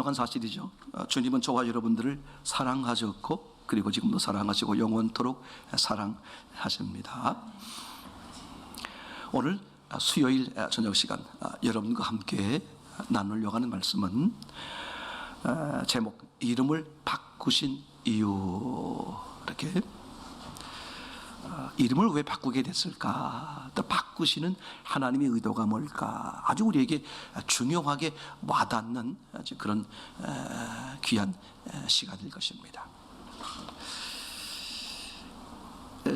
당연한 사실이죠. 주님은 저와 여러분들을 사랑하셨고 그리고 지금도 사랑하시고 영원토록 사랑하십니다. 오늘 수요일 저녁 시간 여러분과 함께 나누려고 하는 말씀은 제목 이름을 바꾸신 이유. 이렇게 이름을 왜 바꾸게 됐을까? 또 바꾸시는 하나님의 의도가 뭘까? 아주 우리에게 중요하게 와닿는 아주 그런 귀한 시간일 것입니다.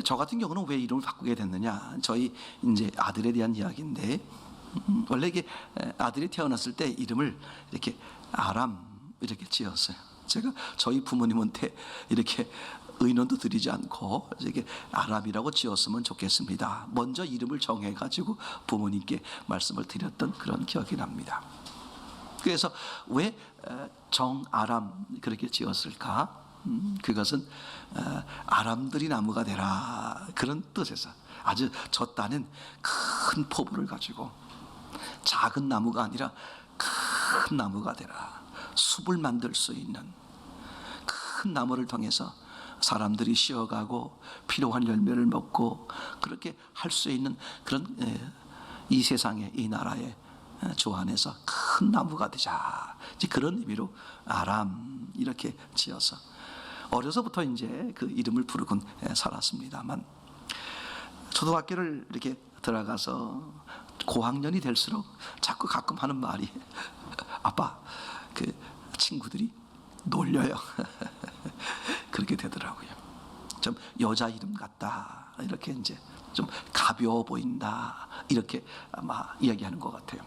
저 같은 경우는 왜 이름을 바꾸게 됐느냐? 저희 이제 아들에 대한 이야기인데 원래 이게 아들이 태어났을 때 이름을 이렇게 아람 이렇게 지었어요. 제가 저희 부모님한테 이렇게 의논도 드리지 않고 이렇게 아람이라고 지었으면 좋겠습니다. 먼저 이름을 정해가지고 부모님께 말씀을 드렸던 그런 기억이 납니다. 그래서 왜 정아람 그렇게 지었을까? 그것은 아람들이 나무가 되라 그런 뜻에서 아주 저 땅은 큰 포부를 가지고 작은 나무가 아니라 큰 나무가 되라. 숲을 만들 수 있는 큰 나무를 통해서 사람들이 쉬어가고 필요한 열매를 먹고 그렇게 할 수 있는 그런 이 세상에 이 나라의 주 안에서 큰 나무가 되자. 이제 그런 의미로 아람 이렇게 지어서 어려서부터 이제 그 이름을 부르곤 살았습니다만 초등학교를 이렇게 들어가서 고학년이 될수록 자꾸 가끔 하는 말이 아빠 그 친구들이 놀려요. 그렇게 되더라고요. 좀 여자 이름 같다. 이렇게 이제 좀 가벼워 보인다. 이렇게 아마 이야기하는 것 같아요.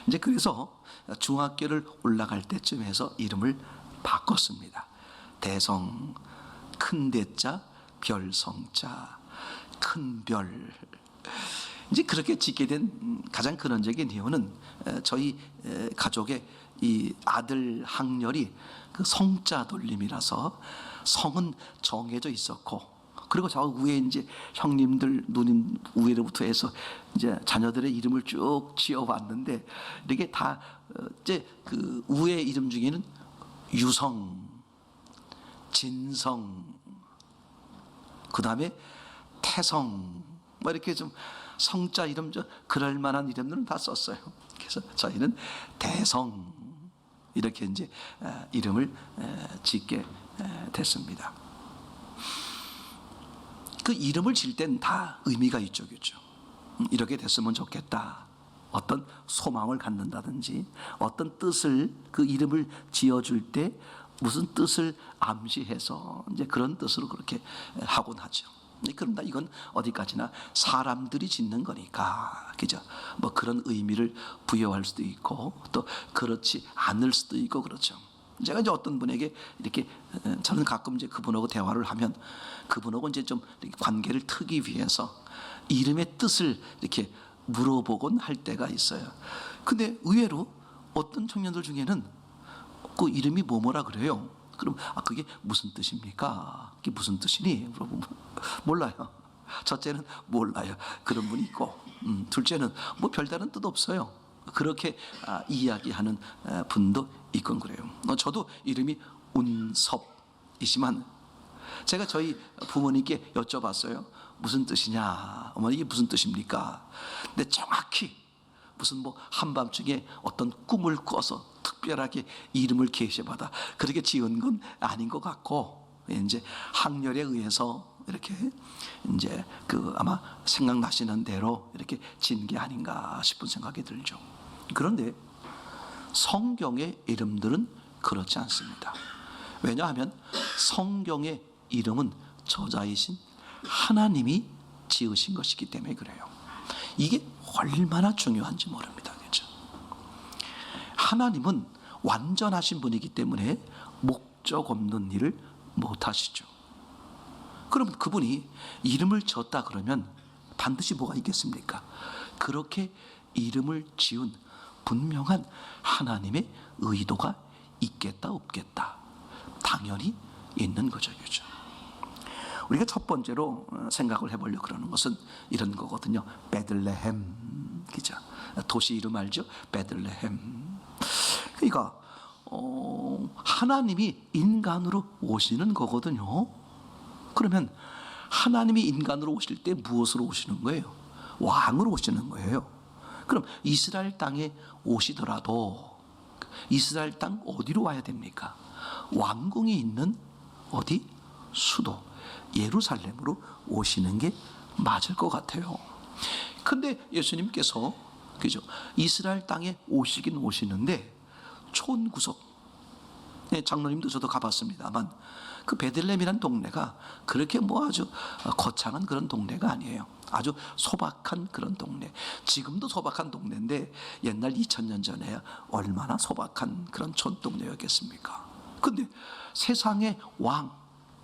이제 그래서 중학교를 올라갈 때쯤 해서 이름을 바꿨습니다. 대성, 큰 대자, 별성자, 큰 별. 이제 그렇게 짓게 된 가장 근원적인 이유는 저희 가족의 이 아들 학렬이 그 성자 돌림이라서 성은 정해져 있었고 그리고 저 위에 이제 형님들 누님 위로부터 해서 이제 자녀들의 이름을 쭉 지어왔는데 이게 다 이제 그 위의 이름 중에는 유성, 진성, 그 다음에 태성 뭐 이렇게 좀 성자 이름 좀 그럴 만한 이름들은 다 썼어요. 그래서 저희는 대성 이렇게 이제 이름을 짓게 됐습니다. 그 이름을 질 땐 다 의미가 있죠, 그렇죠? 이렇게 됐으면 좋겠다. 어떤 소망을 갖는다든지 어떤 뜻을 그 이름을 지어줄 때 무슨 뜻을 암시해서 이제 그런 뜻으로 그렇게 하곤 하죠. 그런다 이건 어디까지나 사람들이 짓는 거니까 그죠? 뭐 그런 의미를 부여할 수도 있고 또 그렇지 않을 수도 있고 그렇죠. 제가 이제 어떤 분에게 이렇게 저는 가끔 이제 그분하고 대화를 하면 그분하고 이제 좀 관계를 트기 위해서 이름의 뜻을 이렇게 물어보곤 할 때가 있어요. 근데 의외로 어떤 청년들 중에는 그 이름이 뭐뭐라 그래요. 그럼 그게 무슨 뜻입니까? 그게 무슨 뜻이니? 물어보면 몰라요. 첫째는 몰라요. 그런 분이 있고 둘째는 뭐 별다른 뜻 없어요. 그렇게 이야기하는 분도 있건 그래요. 저도 이름이 운섭이지만 제가 저희 부모님께 여쭤봤어요. 무슨 뜻이냐? 어머니 이게 무슨 뜻입니까? 근데 정확히 무슨 뭐 한밤중에 어떤 꿈을 꿔서 특별하게 이름을 계시받아 그렇게 지은 건 아닌 것 같고 이제 학렬에 의해서 이렇게 이제 그 아마 생각나시는 대로 이렇게 지은 게 아닌가 싶은 생각이 들죠. 그런데 성경의 이름들은 그렇지 않습니다. 왜냐하면 성경의 이름은 저자이신 하나님이 지으신 것이기 때문에 그래요. 이게 얼마나 중요한지 모릅니다. 그렇죠? 하나님은 완전하신 분이기 때문에 목적 없는 일을 못 하시죠. 그럼 그분이 이름을 지었다 그러면 반드시 뭐가 있겠습니까? 그렇게 이름을 지은 분명한 하나님의 의도가 있겠다 없겠다 당연히 있는 거죠. 그렇죠? 우리가 첫 번째로 생각을 해보려고 그러는 것은 이런 거거든요. 베들레헴, 그죠? 도시 이름 알죠? 베들레헴. 그러니까 하나님이 인간으로 오시는 거거든요. 그러면 하나님이 인간으로 오실 때 무엇으로 오시는 거예요? 왕으로 오시는 거예요. 그럼 이스라엘 땅에 오시더라도 이스라엘 땅 어디로 와야 됩니까? 왕궁이 있는 어디? 수도 예루살렘으로 오시는 게 맞을 것 같아요. 근데 예수님께서 그죠? 이스라엘 땅에 오시긴 오시는데 촌구석, 장로님도 저도 가봤습니다만 그 베들레헴이라는 동네가 그렇게 뭐 아주 거창한 그런 동네가 아니에요. 아주 소박한 그런 동네. 지금도 소박한 동네인데 옛날 2000년 전에 얼마나 소박한 그런 촌동네였겠습니까? 근데 세상의 왕,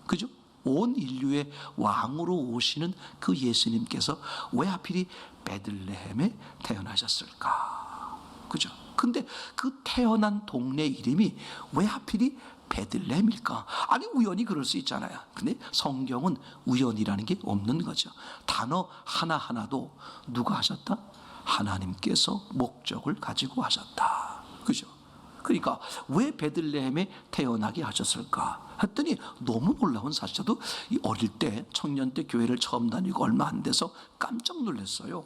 그죠? 온 인류의 왕으로 오시는 그 예수님께서 왜 하필이 베들레헴에 태어나셨을까? 그죠? 근데 그 태어난 동네 이름이 왜 하필이 베들레헴일까? 아니 우연히 그럴 수 있잖아요. 근데 성경은 우연이라는 게 없는 거죠. 단어 하나하나도 누가 하셨다? 하나님께서 목적을 가지고 하셨다. 그죠? 그러니까 왜 베들레헴에 태어나게 하셨을까 했더니 너무 놀라운 사실. 저도 어릴 때 청년 때 교회를 처음 다니고 얼마 안 돼서 깜짝 놀랐어요.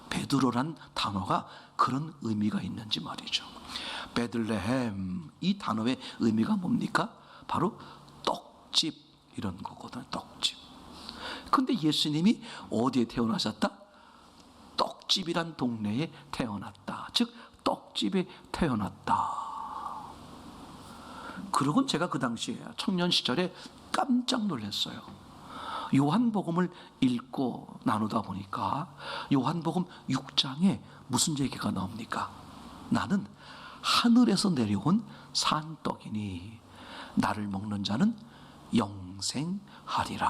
베드로란 단어가 그런 의미가 있는지 말이죠. 베들레헴, 이 단어의 의미가 뭡니까? 바로 떡집 이런 거거든요. 떡집. 근데 예수님이 어디에 태어나셨다? 떡집이란 동네에 태어났다. 즉 떡집에 태어났다. 그러곤 제가 그 당시에 청년 시절에 깜짝 놀랐어요. 요한복음을 읽고 나누다 보니까 요한복음 6장에 무슨 얘기가 나옵니까? 나는 하늘에서 내려온 산떡이니 나를 먹는 자는 영생하리라.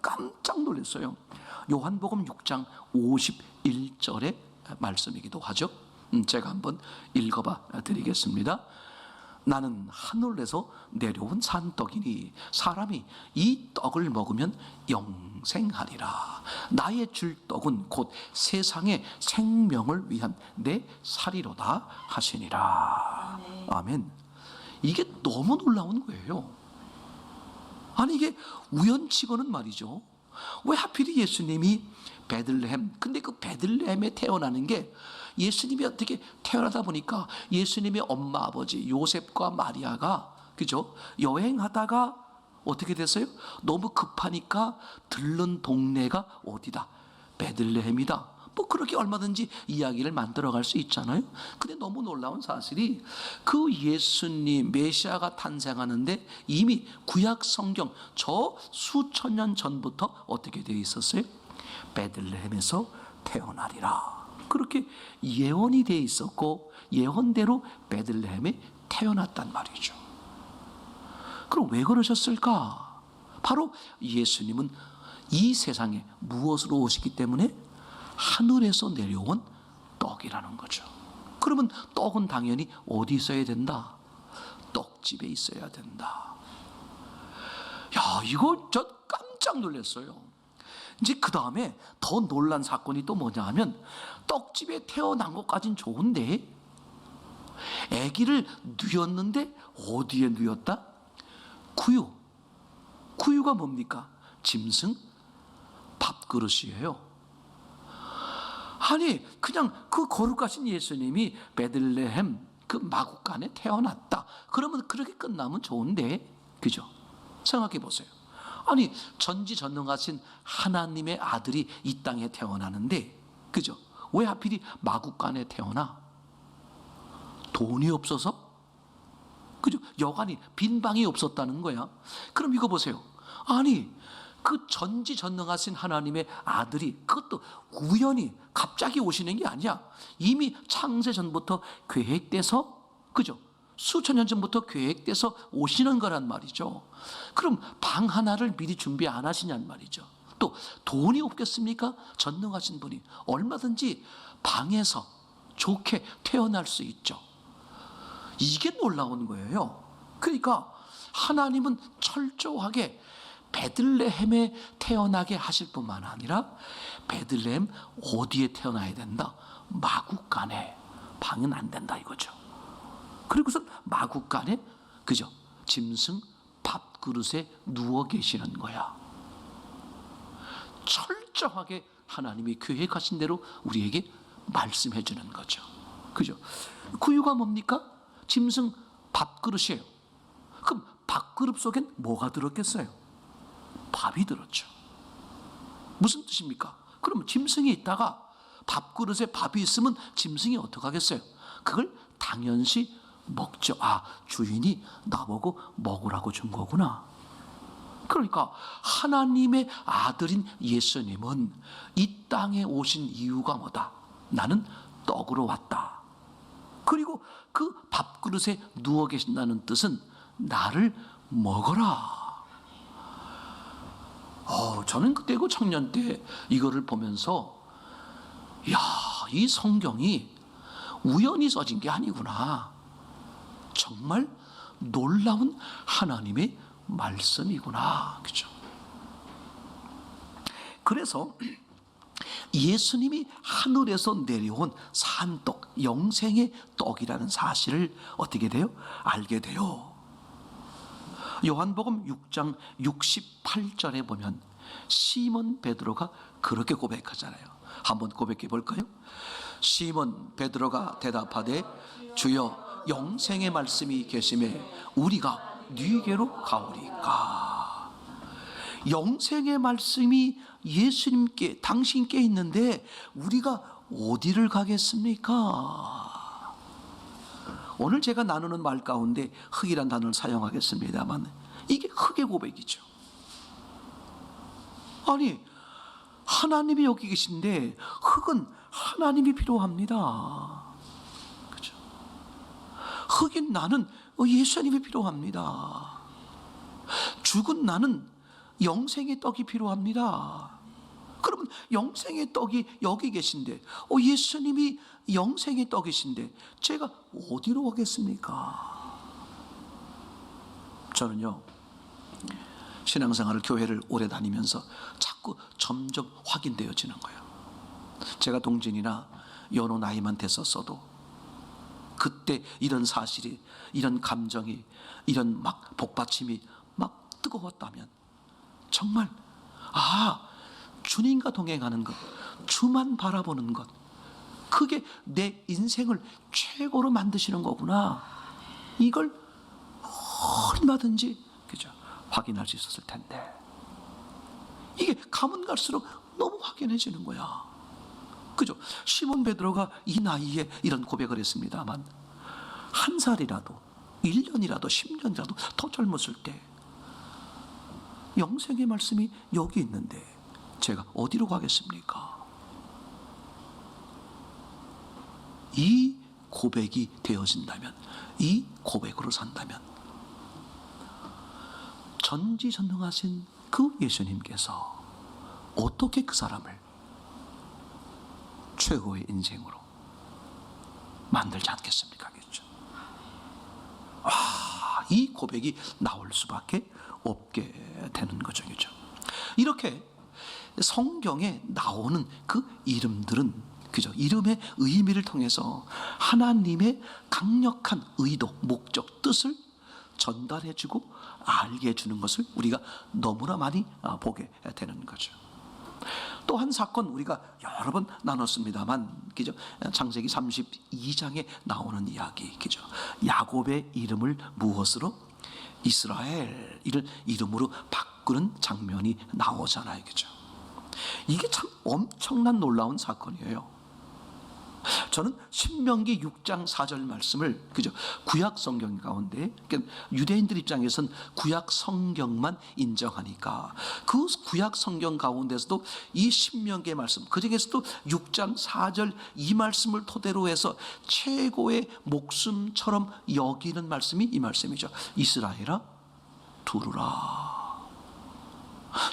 깜짝 놀랐어요. 요한복음 6장 51절의 말씀이기도 하죠. 제가 한번 읽어봐 드리겠습니다. 나는 하늘에서 내려온 산떡이니 사람이 이 떡을 먹으면 영생하리라. 나의 줄 떡은 곧 세상의 생명을 위한 내 살이로다 하시니라. 아멘. 이게 너무 놀라운 거예요. 아니 이게 우연치고는 말이죠. 왜 하필이 예수님이 베들레헴, 근데 그 베들레헴에 태어나는 게 예수님이 어떻게 태어나다 보니까 예수님의 엄마 아버지 요셉과 마리아가 그죠? 여행하다가 어떻게 됐어요? 너무 급하니까 들른 동네가 어디다? 베들레헴이다. 뭐 그렇게 얼마든지 이야기를 만들어갈 수 있잖아요. 근데 너무 놀라운 사실이 그 예수님 메시아가 탄생하는데 이미 구약 성경 저 수천 년 전부터 어떻게 되어 있었어요? 베들레헴에서 태어나리라. 그렇게 예언이 되어 있었고 예언대로 베들레헴에 태어났단 말이죠. 그럼 왜 그러셨을까? 바로 예수님은 이 세상에 무엇으로 오시기 때문에 하늘에서 내려온 떡이라는 거죠. 그러면 떡은 당연히 어디 있어야 된다? 떡집에 있어야 된다. 야, 이거 저 깜짝 놀랐어요. 이제 그 다음에 더 놀란 사건이 또 뭐냐 하면 떡집에 태어난 것까진 좋은데 아기를 누였는데 어디에 누였다? 구유. 구유가 뭡니까? 짐승 밥그릇이에요. 아니 그냥 그 거룩하신 예수님이 베들레헴 그 마구간에 태어났다. 그러면 그렇게 끝나면 좋은데 그죠? 생각해 보세요. 아니 전지전능하신 하나님의 아들이 이 땅에 태어나는데 그죠? 왜 하필이 마구간에 태어나? 돈이 없어서? 그죠? 여간이 빈 방이 없었다는 거야. 그럼 이거 보세요. 아니 그 전지전능하신 하나님의 아들이 그것도 우연히 갑자기 오시는 게 아니야. 이미 창세 전부터 계획돼서 그죠? 수천 년 전부터 계획돼서 오시는 거란 말이죠. 그럼 방 하나를 미리 준비 안 하시냔 말이죠. 또 돈이 없겠습니까? 전능하신 분이 얼마든지 방에서 좋게 태어날 수 있죠. 이게 놀라운 거예요. 그러니까 하나님은 철저하게 베들레헴에 태어나게 하실 뿐만 아니라 베들레헴 어디에 태어나야 된다? 마구간에. 방은 안 된다 이거죠. 그리고선 마구간에 그죠? 짐승 밥그릇에 누워 계시는 거야. 철저하게 하나님이 계획하신 대로 우리에게 말씀해 주는 거죠. 그죠? 그 이유가 뭡니까? 짐승 밥그릇이에요. 그럼 밥그릇 속엔 뭐가 들었겠어요? 밥이 들었죠. 무슨 뜻입니까? 그럼 짐승이 있다가 밥그릇에 밥이 있으면 짐승이 어떡하겠어요? 그걸 당연시 먹죠. 아, 주인이 나보고 먹으라고 준 거구나. 그러니까 하나님의 아들인 예수님은 이 땅에 오신 이유가 뭐다? 나는 떡으로 왔다. 그리고 그 밥그릇에 누워 계신다는 뜻은 나를 먹어라. 저는 그때 그 청년 때 이거를 보면서 야, 이 성경이 우연히 써진 게 아니구나. 정말 놀라운 하나님의 말씀이구나. 그죠? 그래서 예수님이 하늘에서 내려온 산떡, 영생의 떡이라는 사실을 어떻게 돼요? 알게 돼요. 요한복음 6장 68절에 보면 시몬 베드로가 그렇게 고백하잖아요. 한번 고백해 볼까요? 시몬 베드로가 대답하되 주여 영생의 말씀이 계심에 우리가 네게로 가오리까. 영생의 말씀이 예수님께 당신께 있는데 우리가 어디를 가겠습니까? 오늘 제가 나누는 말 가운데 흙이란 단어를 사용하겠습니다만 이게 흙의 고백이죠. 아니, 하나님이 여기 계신데 흙은 하나님이 필요합니다. 그죠? 흙인 나는 예수님이 필요합니다. 죽은 나는 영생의 떡이 필요합니다. 그러면 영생의 떡이 여기 계신데 예수님이 영생의 떡이신데 제가 어디로 가겠습니까? 저는요, 신앙생활을 교회를 오래 다니면서 자꾸 점점 확인되어지는 거예요. 제가 동진이나 연호 나이만 됐었어도 그때 이런 사실이, 이런 감정이, 이런 막 복받침이 막 뜨거웠다면 정말 주님과 동행하는 것, 주만 바라보는 것, 그게 내 인생을 최고로 만드시는 거구나. 이걸 얼마든지 그죠? 확인할 수 있었을 텐데 이게 가면 갈수록 너무 확연해지는 거야. 그죠? 시몬 베드로가 이 나이에 이런 고백을 했습니다만 한 살이라도 1년이라도 10년이라도 더 젊었을 때 영생의 말씀이 여기 있는데 제가 어디로 가겠습니까? 이 고백이 되어진다면, 이 고백으로 산다면 전지전능하신 그 예수님께서 어떻게 그 사람을 최고의 인생으로 만들지 않겠습니까? 그렇죠? 이 고백이 나올 수밖에 없게 되는 거죠. 그렇죠? 이렇게 성경에 나오는 그 이름들은 그죠? 이름의 의미를 통해서 하나님의 강력한 의도, 목적, 뜻을 전달해주고 알게 해주는 것을 우리가 너무나 많이 보게 되는 거죠. 또 한 사건 우리가 여러 번 나눴습니다만, 그죠? 창세기 32장에 나오는 이야기, 그죠? 야곱의 이름을 무엇으로? 이스라엘 이름으로 바꾸는 장면이 나오잖아요, 그죠? 이게 참 엄청난 놀라운 사건이에요. 저는 신명기 6장 4절 말씀을 그죠? 구약 성경 가운데, 그러니까 유대인들 입장에서는 구약 성경만 인정하니까 그 구약 성경 가운데서도 이 신명기의 말씀, 그 중에서도 6장 4절 이 말씀을 토대로 해서 최고의 목숨처럼 여기는 말씀이 이 말씀이죠. 이스라엘아 두루라.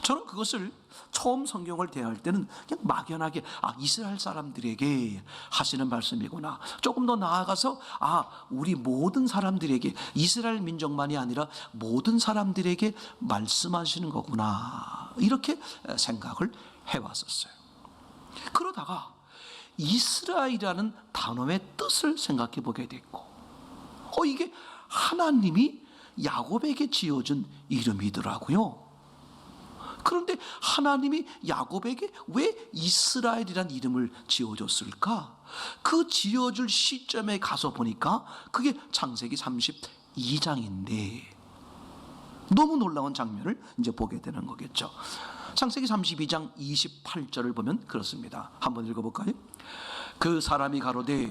저는 그것을 처음 성경을 대할 때는 그냥 막연하게 이스라엘 사람들에게 하시는 말씀이구나. 조금 더 나아가서 우리 모든 사람들에게, 이스라엘 민족만이 아니라 모든 사람들에게 말씀하시는 거구나, 이렇게 생각을 해왔었어요. 그러다가 이스라엘이라는 단어의 뜻을 생각해 보게 됐고, 이게 하나님이 야곱에게 지어준 이름이더라고요. 그런데 하나님이 야곱에게 왜 이스라엘이란 이름을 지어줬을까? 그 지어줄 시점에 가서 보니까 그게 창세기 32장인데 너무 놀라운 장면을 이제 보게 되는 거겠죠. 창세기 32장 28절을 보면 그렇습니다. 한번 읽어볼까요? 그 사람이 가로되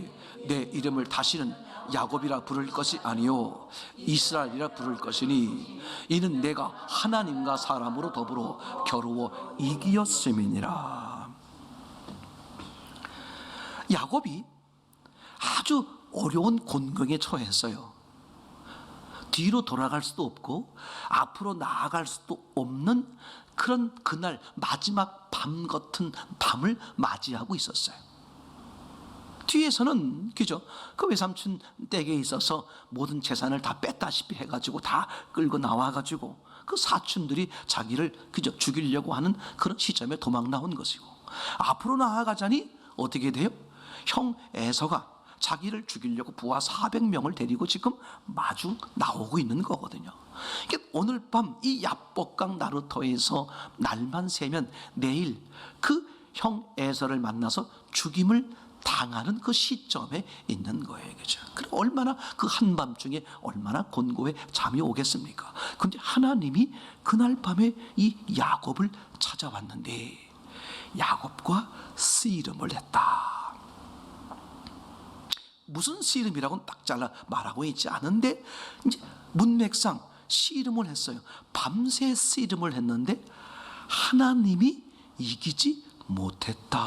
내 이름을 다시는 야곱이라 부를 것이 아니요 이스라엘이라 부를 것이니 이는 내가 하나님과 사람으로 더불어 겨루어 이기었음이니라. 야곱이 아주 어려운 곤경에 처했어요. 뒤로 돌아갈 수도 없고 앞으로 나아갈 수도 없는 그런 그날 마지막 밤 같은 밤을 맞이하고 있었어요. 뒤에서는 그죠? 그 외삼촌 댁에 있어서 모든 재산을 다 뺐다시피 해가지고 다 끌고 나와가지고 그 사촌들이 자기를 그저 죽이려고 하는 그런 시점에 도망 나온 것이고, 앞으로 나아가자니 어떻게 돼요? 형 에서가 자기를 죽이려고 부하 400명을 데리고 지금 마주 나오고 있는 거거든요. 오늘 밤 이 야복강 나루터에서 날만 새면 내일 그 형 에서를 만나서 죽임을 당하는 그 시점에 있는 거예요. 그죠? 그럼 얼마나 그 한밤중에 얼마나 곤고에 잠이 오겠습니까? 근데 하나님이 그날 밤에 이 야곱을 찾아왔는데 야곱과 씨름을 했다. 무슨 씨름이라고는 딱 잘라 말하고 있지 않은데 이제 문맥상 씨름을 했어요. 밤새 씨름을 했는데 하나님이 이기지 못했다.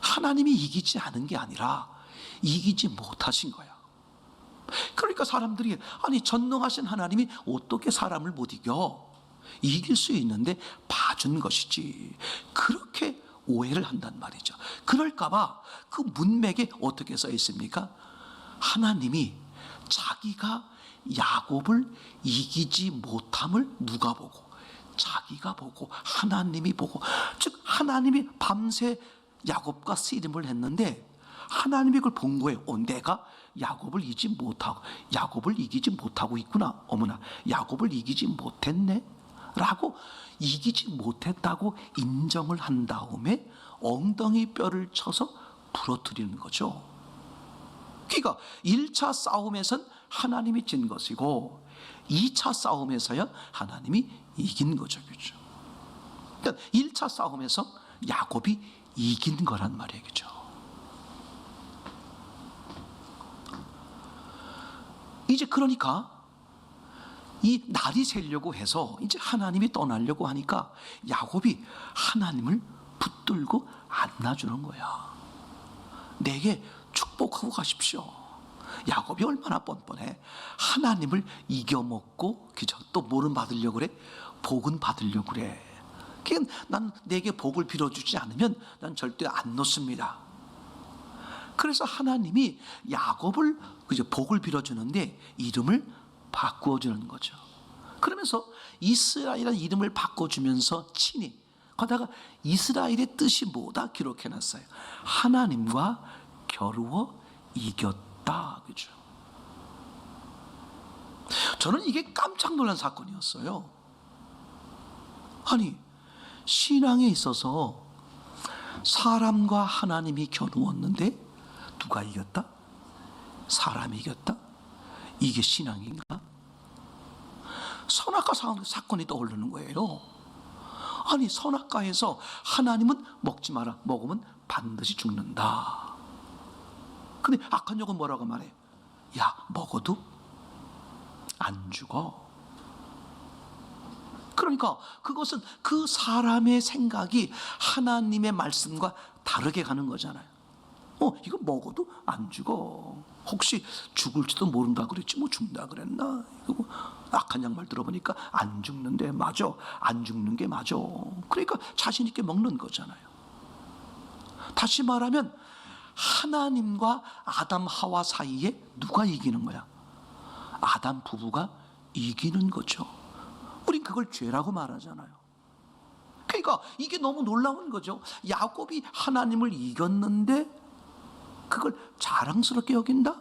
하나님이 이기지 않은 게 아니라 이기지 못하신 거야. 그러니까 사람들이 아니 전능하신 하나님이 어떻게 사람을 못 이겨? 이길 수 있는데 봐준 것이지. 그렇게 오해를 한단 말이죠. 그럴까봐 그 문맥에 어떻게 써 있습니까? 하나님이 자기가 야곱을 이기지 못함을 누가 보고? 자기가 보고 하나님이 보고, 즉 하나님이 밤새 야곱과 씨름을 했는데 하나님이 그걸 본 거예요. 내가 야곱을 이기지 못하고 있구나. 어머나 야곱을 이기지 못했네 라고 이기지 못했다고 인정을 한 다음에 엉덩이 뼈를 쳐서 부러뜨리는 거죠. 그러니까 1차 싸움에선 하나님이 진 것이고 2차 싸움에서야 하나님이 이긴 거죠. 그렇죠? 그러니까 1차 싸움에서 야곱이 이긴 거란 말이에요. 그렇죠? 이제 그러니까 이 날이 새려고 해서 이제 하나님이 떠나려고 하니까 야곱이 하나님을 붙들고 안아주는 거야. 내게 축복하고 가십시오. 야곱이 얼마나 뻔뻔해. 하나님을 이겨먹고 그죠? 또 뭐는 받으려고 그래? 복은 받으려고 그래. 그러니까 난 내게 복을 빌어주지 않으면 난 절대 안 놓습니다. 그래서 하나님이 야곱을 그죠? 복을 빌어주는데 이름을 바꾸어주는 거죠. 그러면서 이스라엘이라는 이름을 바꿔주면서 친히 거기다가 이스라엘의 뜻이 뭐다 기록해놨어요. 하나님과 겨루어 이겼다. 그죠? 저는 이게 깜짝 놀란 사건이었어요. 아니 신앙에 있어서 사람과 하나님이 겨루었는데 누가 이겼다? 사람이 이겼다? 이게 신앙인가? 선악과 사건이 떠오르는 거예요. 아니 선악과에서 하나님은 먹지 마라, 먹으면 반드시 죽는다. 근데 악한 영은 뭐라고 말해? 야 먹어도 안 죽어. 그러니까 그것은 그 사람의 생각이 하나님의 말씀과 다르게 가는 거잖아요. 이거 먹어도 안 죽어. 혹시 죽을지도 모른다 그랬지 뭐 죽는다 그랬나? 이거 악한 양말 들어보니까 안 죽는데 맞아. 안 죽는 게 맞아. 그러니까 자신 있게 먹는 거잖아요. 다시 말하면 하나님과 아담 하와 사이에 누가 이기는 거야? 아담 부부가 이기는 거죠. 우린 그걸 죄라고 말하잖아요. 그러니까 이게 너무 놀라운 거죠. 야곱이 하나님을 이겼는데 그걸 자랑스럽게 여긴다?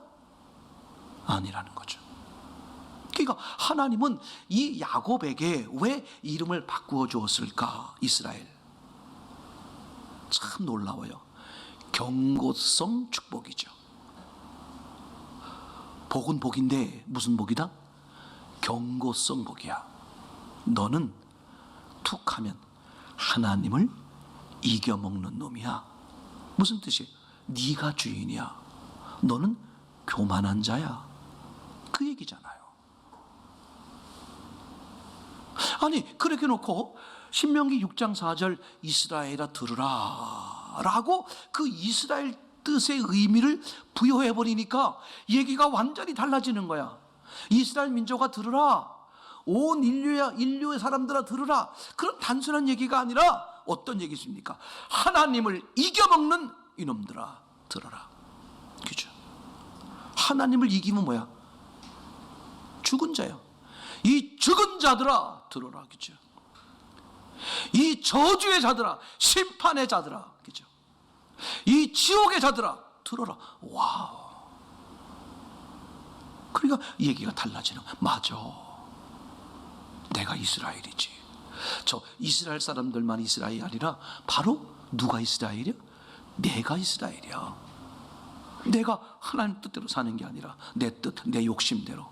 아니라는 거죠. 그러니까 하나님은 이 야곱에게 왜 이름을 바꾸어 주었을까? 이스라엘. 참 놀라워요. 경고성 축복이죠. 복은 복인데 무슨 복이다? 경고성 복이야. 너는 툭 하면 하나님을 이겨먹는 놈이야. 무슨 뜻이에요? 네가 주인이야. 너는 교만한 자야. 그 얘기잖아요. 아니 그렇게 놓고 신명기 6장 4절 이스라엘아 들으라 라고 그 이스라엘 뜻의 의미를 부여해 버리니까 얘기가 완전히 달라지는 거야. 이스라엘 민족아 들으라, 온 인류의 사람들아 들으라. 그런 단순한 얘기가 아니라 어떤 얘기입니까? 하나님을 이겨먹는 이놈들아 들어라. 그죠? 하나님을 이기면 뭐야? 죽은 자야. 이 죽은 자들아 들어라. 그죠? 이 저주의 자들아, 심판의 자들아, 그죠? 이 지옥의 자들아 들어라. 와우. 그러니까 얘기가 달라지는 거야. 맞아. 내가 이스라엘이지. 저 이스라엘 사람들만 이스라엘이 아니라 바로 누가 이스라엘이야? 내가 이스라엘이야. 내가 하나님 뜻대로 사는 게 아니라 내 뜻, 내 욕심대로.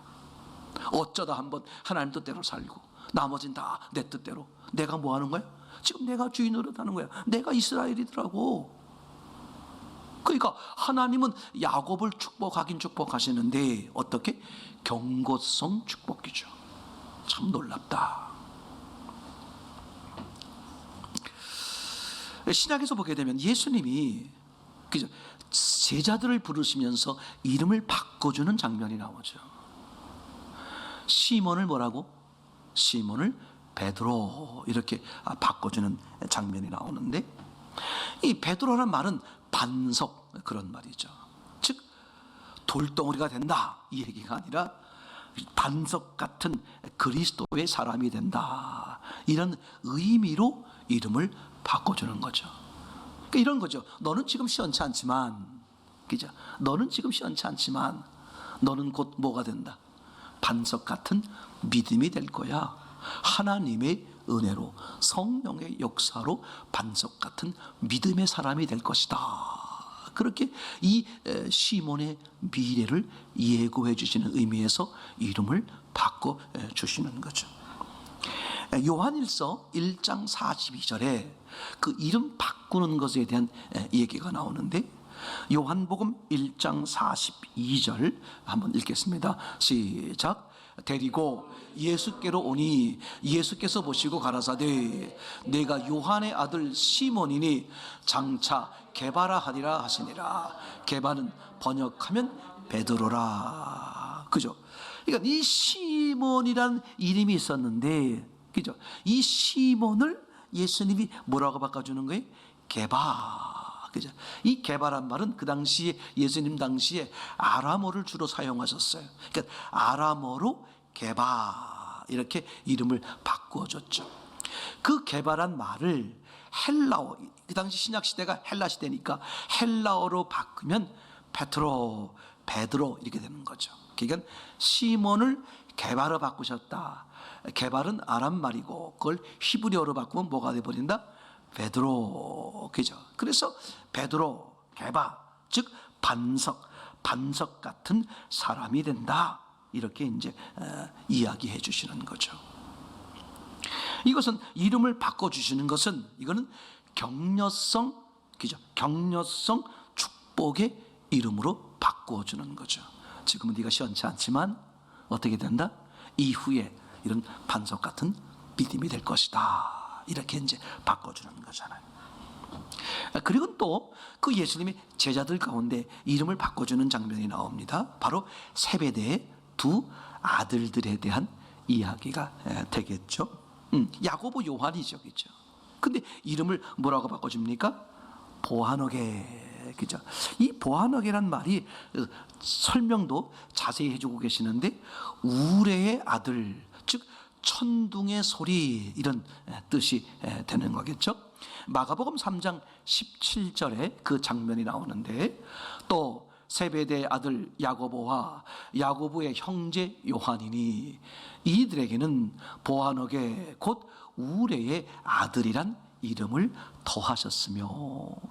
어쩌다 한번 하나님 뜻대로 살고 나머진 다 내 뜻대로. 내가 뭐 하는 거야? 지금 내가 주인으로 사는 거야. 내가 이스라엘이더라고. 그러니까 하나님은 야곱을 축복하긴 축복하시는데 어떻게? 경고성 축복이죠. 참 놀랍다. 신약에서 보게 되면 예수님이 그죠? 제자들을 부르시면서 이름을 바꿔주는 장면이 나오죠. 시몬을 뭐라고? 시몬을 베드로 이렇게 바꿔주는 장면이 나오는데, 이 베드로라는 말은 반석, 그런 말이죠. 즉 돌덩어리가 된다 이 얘기가 아니라 반석 같은 그리스도의 사람이 된다, 이런 의미로 이름을 바꿔주는 거죠. 그러니까 이런 거죠. 너는 지금 시원치 않지만, 그죠? 너는 지금 시원치 않지만 너는 곧 뭐가 된다? 반석 같은 믿음이 될 거야. 하나님의 은혜로, 성령의 역사로 반석 같은 믿음의 사람이 될 것이다. 그렇게 이 시몬의 미래를 예고해 주시는 의미에서 이름을 바꿔 주시는 거죠. 요한일서 1장 42절에 그 이름 바꾸는 것에 대한 얘기가 나오는데, 요한복음 1장 42절 한번 읽겠습니다. 시작. 데리고 예수께로 오니 예수께서 보시고 가라사대 내가 요한의 아들 시몬이니 장차 게바라 하리라 하시니라. 게바는 번역하면 베드로라. 그죠? 그러니까 이 시몬이란 이름이 있었는데, 그죠? 이 시몬을 예수님이 뭐라고 바꿔주는 거예요? 게바. 그죠? 이 게바란 말은 그 당시에 예수님 당시에 아람어를 주로 사용하셨어요. 그러니까 아람어로 게바 이렇게 이름을 바꾸어줬죠. 그 게바란 말을 헬라어, 그 당시 신약 시대가 헬라 시대니까 헬라어로 바꾸면 페트로, 베드로 이렇게 되는 거죠. 그러니까 시몬을 게바로 바꾸셨다. 게발은 아람 말이고 그걸 히브리어로 바꾸면 뭐가 돼버린다? 베드로. 그죠? 그래서 베드로, 게바, 즉 반석 같은 사람이 된다. 이렇게 이제 이야기해 주시는 거죠. 이것은 이름을 바꿔 주시는 것은 이거는 격려성, 그죠? 격려성 축복의 이름으로 바꾸어 주는 거죠. 지금은 네가 시원치 않지만 어떻게 된다? 이후에 이런 반석 같은 믿음이 될 것이다. 이렇게 이제 바꿔주는 거잖아요. 그리고 또 그 예수님이 제자들 가운데 이름을 바꿔주는 장면이 나옵니다. 바로 세베대의 두 아들들에 대한 이야기가 되겠죠. 야고보 요한이죠, 그죠? 근데 이름을 뭐라고 바꿔줍니까? 보아너게, 그죠? 이 보아너게란 말이 설명도 자세히 해주고 계시는데, 우레의 아들, 즉 천둥의 소리, 이런 뜻이 되는 거겠죠. 마가복음 3장 17절에 그 장면이 나오는데, 또 세베대의 아들 야고보와 야고보의 형제 요한이니 이들에게는 보아너게 곧 우레의 아들이란 이름을 더하셨으며.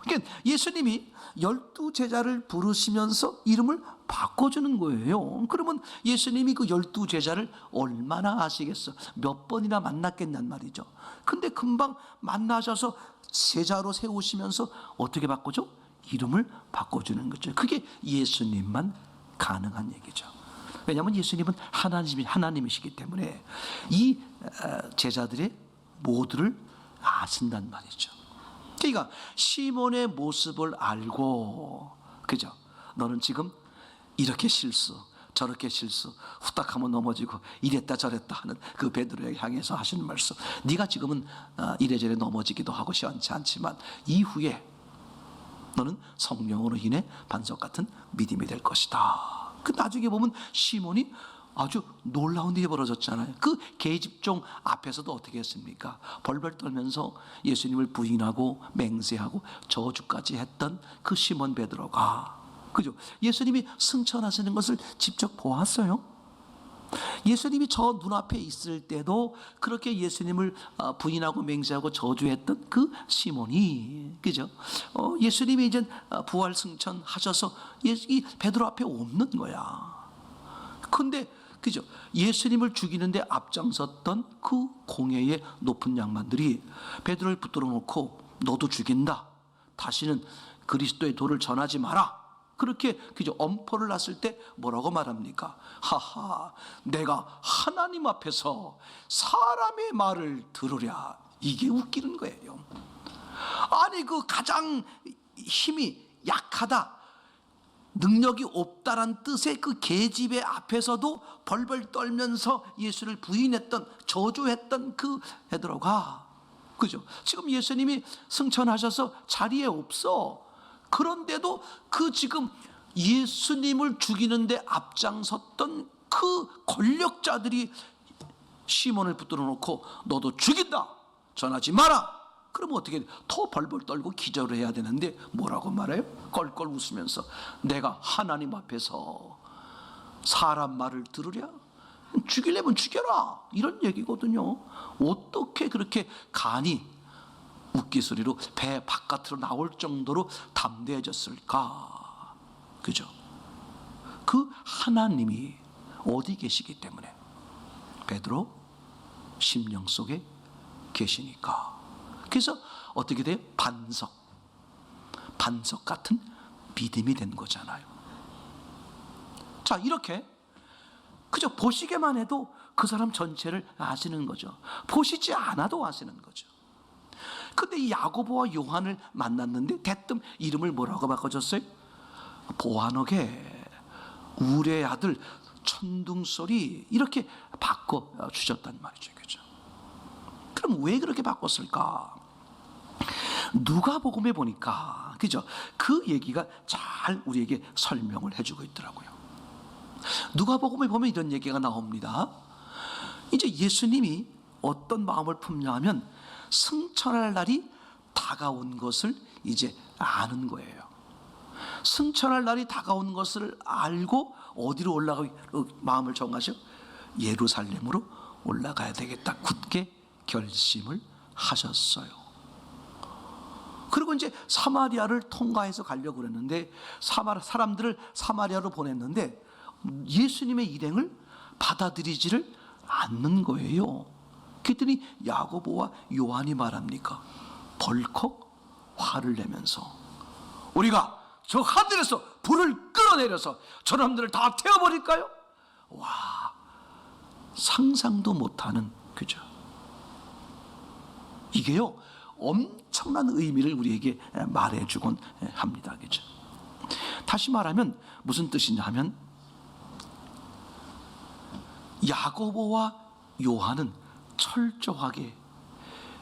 그러니까 예수님이 12제자를 부르시면서 이름을 바꿔주는 거예요. 그러면 예수님이 그 12제자를 얼마나 아시겠어? 몇 번이나 만났겠냔 말이죠. 근데 금방 만나셔서 제자로 세우시면서 어떻게 바꾸죠? 이름을 바꿔주는 거죠. 그게 예수님만 가능한 얘기죠. 왜냐하면 예수님은 하나님이시기 때문에 이 제자들의 모두를 아신단 말이죠. 그러니까 시몬의 모습을 알고, 그죠? 너는 지금 이렇게 실수, 저렇게 실수, 후딱하면 넘어지고 이랬다 저랬다 하는 그 베드로에게 향해서 하시는 말씀, 네가 지금은 이래저래 넘어지기도 하고 시원치 않지만 이후에 너는 성령으로 인해 반석 같은 믿음이 될 것이다. 그 나중에 보면 시몬이 아주 놀라운 일이 벌어졌잖아요. 그 계집종 앞에서도 어떻게 했습니까? 벌벌 떨면서 예수님을 부인하고 맹세하고 저주까지 했던 그 시몬 베드로가, 그죠? 예수님이 승천하시는 것을 직접 보았어요. 예수님이 저 눈앞에 있을 때도 그렇게 예수님을 부인하고 맹세하고 저주했던 그 시몬이, 그죠? 예수님이 이제 부활 승천하셔서 이 베드로 앞에 없는 거야. 근데 그죠? 예수님을 죽이는데 앞장섰던 그 공회의 높은 양반들이 베드로를 붙들어 놓고 너도 죽인다, 다시는 그리스도의 도를 전하지 마라, 그렇게 그죠? 엄포를 놨을 때 뭐라고 말합니까? 하하, 내가 하나님 앞에서 사람의 말을 들으랴. 이게 웃기는 거예요. 아니 그 가장 힘이 약하다, 능력이 없다란 뜻의 그 계집의 앞에서도 벌벌 떨면서 예수를 부인했던, 저주했던 그 베드로가, 그죠? 지금 예수님이 승천하셔서 자리에 없어. 그런데도 그 지금 예수님을 죽이는데 앞장섰던 그 권력자들이 시몬을 붙들어 놓고 너도 죽인다, 전하지 마라. 그러면 어떻게 돼? 더 벌벌 떨고 기절을 해야 되는데 뭐라고 말해요? 껄껄 웃으면서 내가 하나님 앞에서 사람 말을 들으랴? 죽이려면 죽여라, 이런 얘기거든요. 어떻게 그렇게 간이 웃기소리로 배 바깥으로 나올 정도로 담대해졌을까? 그죠? 그 하나님이 어디 계시기 때문에 베드로 심령 속에 계시니까. 그래서 어떻게 돼요? 반석 같은 믿음이 된 거잖아요. 자, 이렇게 그저 보시기만 해도 그 사람 전체를 아시는 거죠. 보시지 않아도 아시는 거죠. 근데 이 야고보와 요한을 만났는데 대뜸 이름을 뭐라고 바꿔줬어요? 보아너게, 우레의 아들, 천둥소리, 이렇게 바꿔주셨단 말이죠. 그죠? 그럼 왜 그렇게 바꿨을까? 누가복음에 보니까, 그죠? 그 얘기가 잘 우리에게 설명을 해주고 있더라고요. 누가복음에 보면 이런 얘기가 나옵니다. 이제 예수님이 어떤 마음을 품냐하면 승천할 날이 다가온 것을 이제 아는 거예요. 승천할 날이 다가온 것을 알고 어디로 올라가고 마음을 정하셔? 예루살렘으로 올라가야 되겠다, 굳게 결심을 하셨어요. 그리고 이제 사마리아를 통과해서 가려고 그랬는데 사람들을 사마리아로 보냈는데 예수님의 일행을 받아들이지를 않는 거예요. 그랬더니 야고보와 요한이 말합니까? 벌컥 화를 내면서 우리가 저 하늘에서 불을 끌어내려서 저놈들을 다 태워버릴까요? 와, 상상도 못하는, 그죠? 이게요 엄청난 의미를 우리에게 말해주곤 합니다. 그죠? 다시 말하면 무슨 뜻이냐 하면 야고보와 요한은 철저하게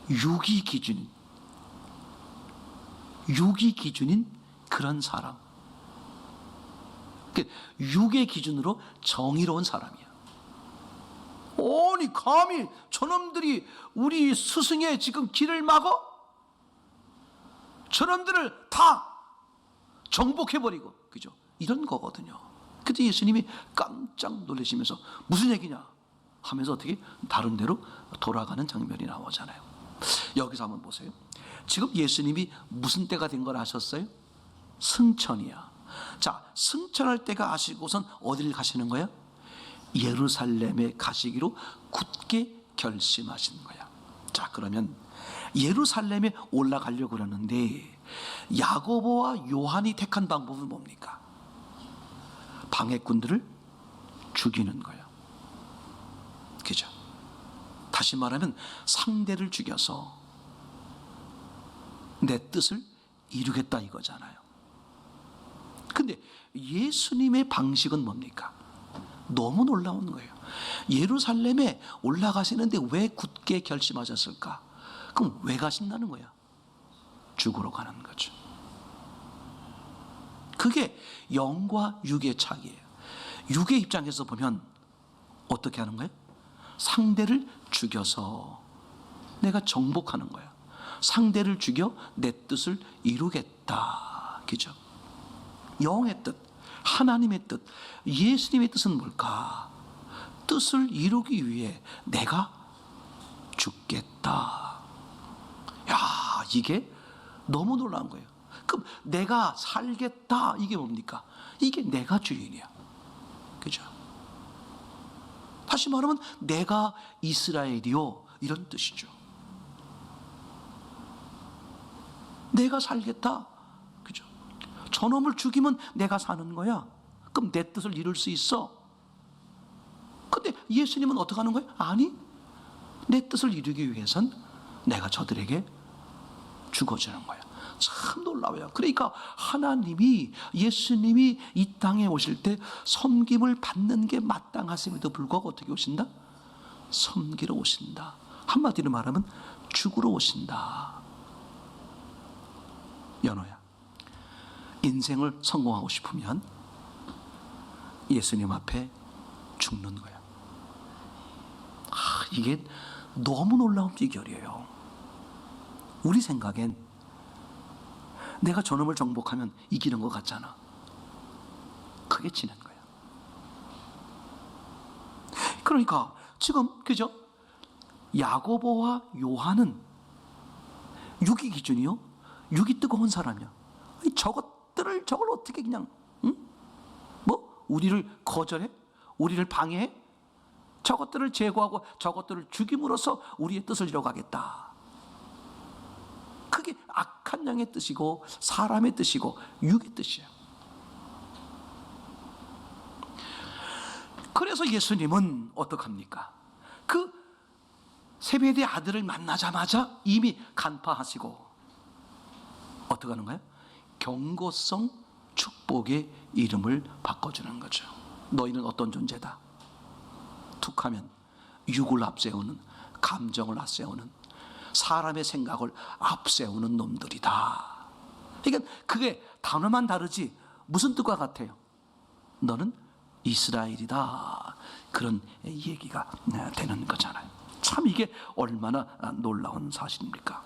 육이 기준인 그런 사람, 육의 기준으로 정의로운 사람이야. 아니 감히 저놈들이 우리 스승의 지금 길을 막어? 저놈들을 다 정복해버리고, 그죠? 이런 거거든요. 그때 예수님이 깜짝 놀라시면서 무슨 얘기냐 하면서 어떻게 다른 데로 돌아가는 장면이 나오잖아요. 여기서 한번 보세요. 지금 예수님이 무슨 때가 된 걸 아셨어요? 승천이야. 자, 승천할 때가 아시고선 어디를 가시는 거야? 예루살렘에 가시기로 굳게 결심하신 거야. 자, 그러면 예루살렘에 올라가려고 그러는데 야고보와 요한이 택한 방법은 뭡니까? 방해꾼들을 죽이는 거야. 그죠? 다시 말하면 상대를 죽여서 내 뜻을 이루겠다 이거잖아요. 근데 예수님의 방식은 뭡니까? 너무 놀라운 거예요. 예루살렘에 올라가시는데 왜 굳게 결심하셨을까? 그럼 왜 가신다는 거야? 죽으러 가는 거죠. 그게 영과 육의 차이예요. 육의 입장에서 보면 어떻게 하는 거예요? 상대를 죽여서 내가 정복하는 거야. 상대를 죽여 내 뜻을 이루겠다. 그죠? 영의 뜻, 하나님의 뜻, 예수님의 뜻은 뭘까? 뜻을 이루기 위해 내가 죽겠다. 야, 이게 너무 놀라운 거예요. 그럼 내가 살겠다, 이게 뭡니까? 이게 내가 주인이야. 그죠? 다시 말하면 내가 이스라엘이요, 이런 뜻이죠. 내가 살겠다. 그죠? 저놈을 죽이면 내가 사는 거야. 그럼 내 뜻을 이룰 수 있어. 근데 예수님은 어떻게 하는 거예요? 아니, 내 뜻을 이루기 위해선 내가 저들에게 죽어주는 거야. 참 놀라워요. 그러니까 하나님이, 예수님이 이 땅에 오실 때 섬김을 받는 게 마땅하심에도 불구하고 어떻게 오신다? 섬기러 오신다. 한마디로 말하면 죽으러 오신다. 연호야, 인생을 성공하고 싶으면 예수님 앞에 죽는 거야. 이게 너무 놀라운 비결이에요. 우리 생각엔 내가 저놈을 정복하면 이기는 것 같잖아. 그게 지는 거야. 그러니까 지금, 그죠? 야고보와 요한은 육이 기준이요, 육이 뜨거운 사람이야. 저걸 어떻게 그냥, 응? 뭐 우리를 거절해? 우리를 방해해? 저것들을 제거하고 저것들을 죽임으로써 우리의 뜻을 이뤄가겠다. 그게 악한 영의 뜻이고 사람의 뜻이고 육의 뜻이에요. 그래서 예수님은 어떡합니까? 그 세베대 아들을 만나자마자 이미 간파하시고 어떻게 하는 거예요? 경고성 축복의 이름을 바꿔주는 거죠. 너희는 어떤 존재다? 툭하면 육을 앞세우는, 감정을 앞세우는, 사람의 생각을 앞세우는 놈들이다. 그러니까 그게 단어만 다르지 무슨 뜻과 같아요? 너는 이스라엘이다. 그런 얘기가 되는 거잖아요. 참 이게 얼마나 놀라운 사실입니까?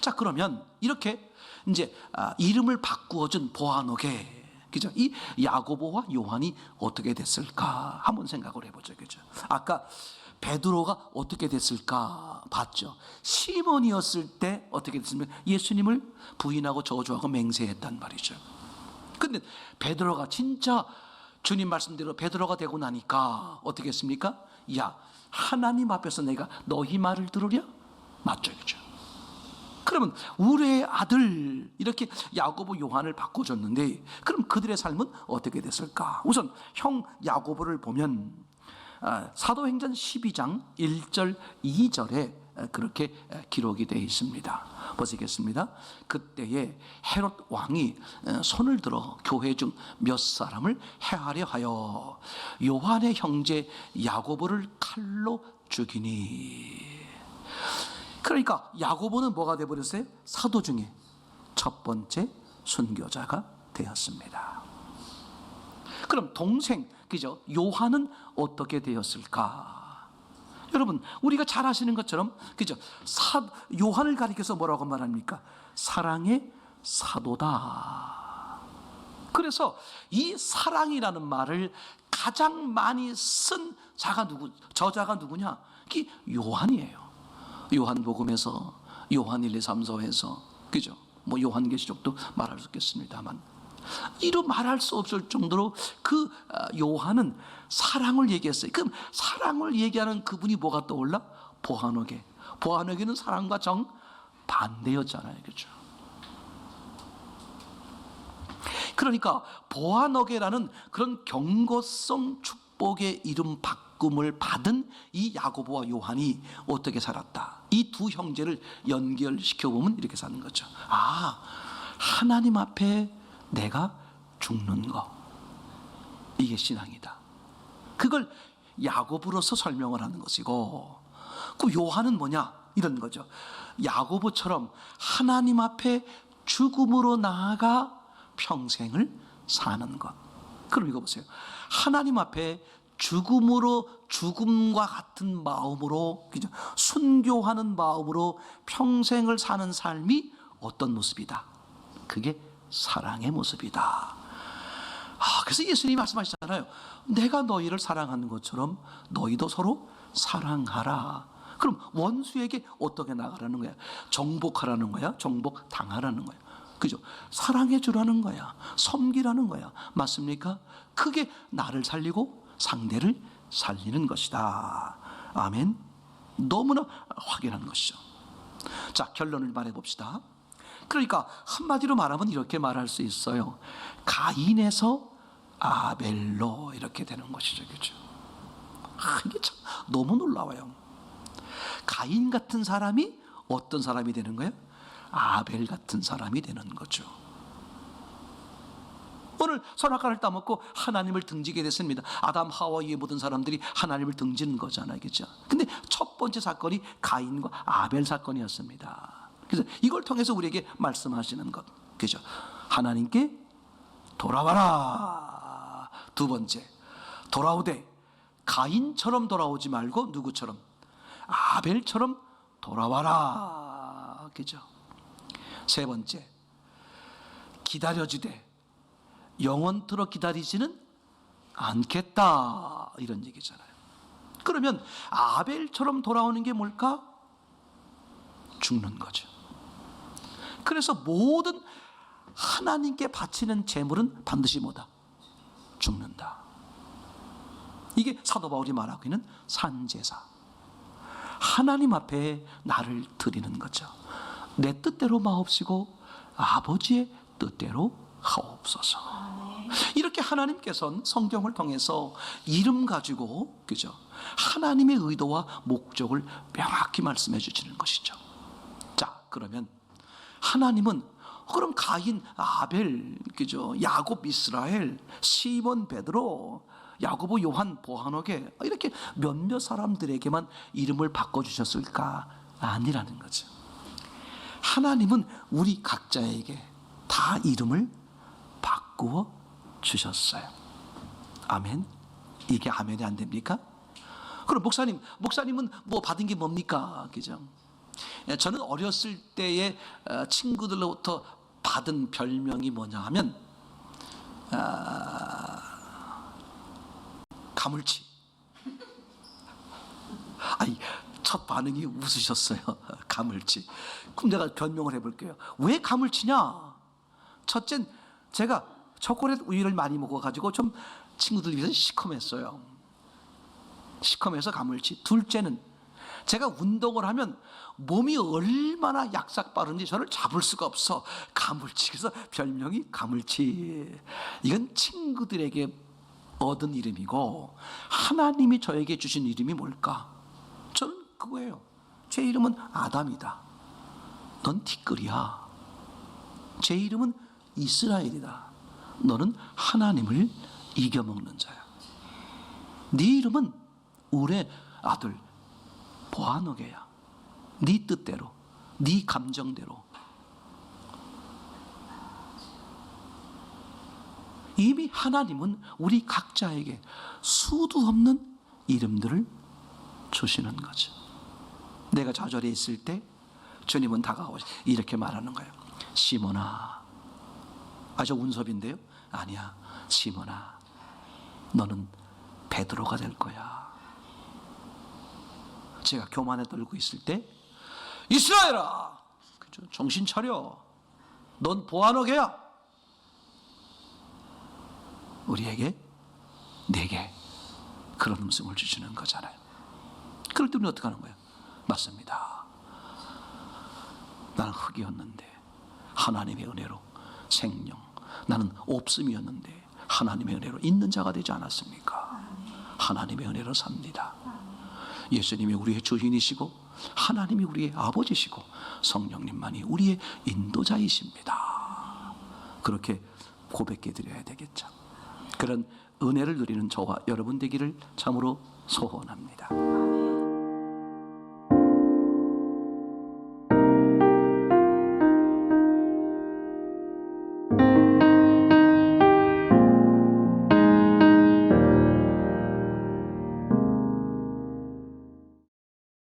자, 그러면 이렇게 이제 이름을 바꾸어준 보아노게, 그죠? 이 야고보와 요한이 어떻게 됐을까 한번 생각을 해보죠. 그죠? 아까 베드로가 어떻게 됐을까 봤죠. 시몬이었을 때 어떻게 됐습니까? 예수님을 부인하고 저주하고 맹세했단 말이죠. 근데 베드로가 진짜 주님 말씀대로 베드로가 되고 나니까 어떻게 했습니까? 야, 하나님 앞에서 내가 너희 말을 들으랴? 맞죠, 그죠? 그러면 우리의 아들, 이렇게 야고보 요한을 바꿔줬는데 그럼 그들의 삶은 어떻게 됐을까? 우선 형 야고보를 보면 사도행전 12장 1절 2절에 그렇게 기록이 되어 있습니다. 보시겠습니다. 그때에 헤롯 왕이 손을 들어 교회 중 몇 사람을 해하려 하여 요한의 형제 야고보를 칼로 죽이니. 그러니까 야고보는 뭐가 되어버렸어요? 사도 중에 첫 번째 순교자가 되었습니다. 그럼 동생, 그죠? 요한은 어떻게 되었을까? 여러분, 우리가 잘 아시는 것처럼, 그죠? 요한을 가리켜서 뭐라고 말합니까? 사랑의 사도다. 그래서 이 사랑이라는 말을 가장 많이 쓴 저자가 누구냐? 그게 요한이에요. 요한복음에서, 요한 1, 2, 3, 4에서, 그죠? 뭐 요한계시록도 말할 수 있겠습니다만, 이루 말할 수 없을 정도로 요한은 사랑을 얘기했어요. 그럼 사랑을 얘기하는 그분이 뭐가 떠올라? 보아너게. 보아너게는 사랑과 정 반대였잖아요, 그렇죠? 그러니까 보아너게라는 그런 경고성 축복의 이름 바꿈을 받은 이 야고보와 요한이 어떻게 살았다? 이 두 형제를 연결시켜 보면 이렇게 사는 거죠. 하나님 앞에 내가 죽는 거, 이게 신앙이다. 그걸 야고보로서 설명을 하는 것이고, 그 요한은 뭐냐? 이런 거죠. 야고보처럼 하나님 앞에 죽음으로 나아가 평생을 사는 것. 그럼 읽어보세요. 하나님 앞에 죽음과 같은 마음으로, 그죠? 순교하는 마음으로 평생을 사는 삶이 어떤 모습이다? 그게 사랑의 모습이다. 그래서 예수님이 말씀하시잖아요. 내가 너희를 사랑하는 것처럼 너희도 서로 사랑하라. 그럼 원수에게 어떻게 나가라는 거야? 정복하라는 거야? 정복당하라는 거야? 그죠? 사랑해 주라는 거야. 섬기라는 거야. 맞습니까? 그게 나를 살리고 상대를 살리는 것이다. 아멘. 너무나 확연한 것이죠. 자, 결론을 말해 봅시다. 그러니까 한마디로 말하면 이렇게 말할 수 있어요. 가인에서 아벨로 이렇게 되는 것이죠, 그렇죠? 이게 참 너무 놀라워요. 가인 같은 사람이 어떤 사람이 되는 거예요? 아벨 같은 사람이 되는 거죠. 오늘 선악과를 따먹고 하나님을 등지게 됐습니다. 아담 하와 이후의 모든 사람들이 하나님을 등지는 거잖아요, 그렇죠? 근데 첫 번째 사건이 가인과 아벨 사건이었습니다. 그래서 이걸 통해서 우리에게 말씀하시는 것, 그죠? 하나님께 돌아와라. 두 번째, 돌아오되 가인처럼 돌아오지 말고 누구처럼? 아벨처럼 돌아와라. 그죠? 세 번째, 기다려주되 영원토록 기다리지는 않겠다. 이런 얘기잖아요. 그러면 아벨처럼 돌아오는 게 뭘까? 죽는 거죠. 그래서 모든 하나님께 바치는 제물은 반드시 뭐다? 죽는다. 이게 사도 바울이 말하고 있는 산제사. 하나님 앞에 나를 드리는 거죠. 내 뜻대로 마옵시고 아버지의 뜻대로 하옵소서. 이렇게 하나님께서는 성경을 통해서 이름 가지고, 그죠? 하나님의 의도와 목적을 명확히 말씀해 주시는 것이죠. 자, 그러면 하나님은 그럼 가인, 아벨, 그죠? 야곱, 이스라엘, 시몬, 베드로, 야고보, 요한, 보아너게 이렇게 몇몇 사람들에게만 이름을 바꿔주셨을까? 아니라는 거죠. 하나님은 우리 각자에게 다 이름을 바꾸어 주셨어요. 아멘. 이게 아멘이 안 됩니까? 그럼 목사님은 뭐 받은 게 뭡니까? 그죠? 저는 어렸을 때에 친구들로부터 받은 별명이 뭐냐 하면 가물치. 아니, 첫 반응이 웃으셨어요. 가물치. 그럼 내가 변명을 해볼게요. 왜 가물치냐? 첫째, 제가 초콜릿 우유를 많이 먹어가지고 좀 친구들 위해서 시커맸어요. 시커매서 가물치. 둘째는 제가 운동을 하면 몸이 얼마나 약삭빠른지 저를 잡을 수가 없어. 가물치. 그래서 별명이 가물치. 이건 친구들에게 얻은 이름이고, 하나님이 저에게 주신 이름이 뭘까? 저는 그거예요. 제 이름은 아담이다. 넌 티끌이야. 제 이름은 이스라엘이다. 너는 하나님을 이겨먹는 자야. 네 이름은 우리 아들 보아너게야. 네 뜻대로, 네 감정대로. 이미 하나님은 우리 각자에게 수도 없는 이름들을 주시는 거죠. 내가 좌절해 있을 때 주님은 다가오시 이렇게 말하는 거예요. 시몬아, 아주 운섭인데요. 아니야, 시몬아, 너는 베드로가 될 거야. 제가 교만에 떨고 있을 때 이스라엘아, 그죠? 정신 차려. 넌 보아너게야. 우리에게, 내게 그런 음성을 주시는 거잖아요. 그럴 때 우리는 어떻게 하는 거예요? 맞습니다. 나는 흙이었는데 하나님의 은혜로 생명, 나는 없음이었는데 하나님의 은혜로 있는 자가 되지 않았습니까? 하나님의 은혜로 삽니다. 예수님이 우리의 주인이시고 하나님이 우리의 아버지시고 성령님만이 우리의 인도자이십니다. 그렇게 고백해 드려야 되겠죠. 그런 은혜를 누리는 저와 여러분 되기를 참으로 소원합니다.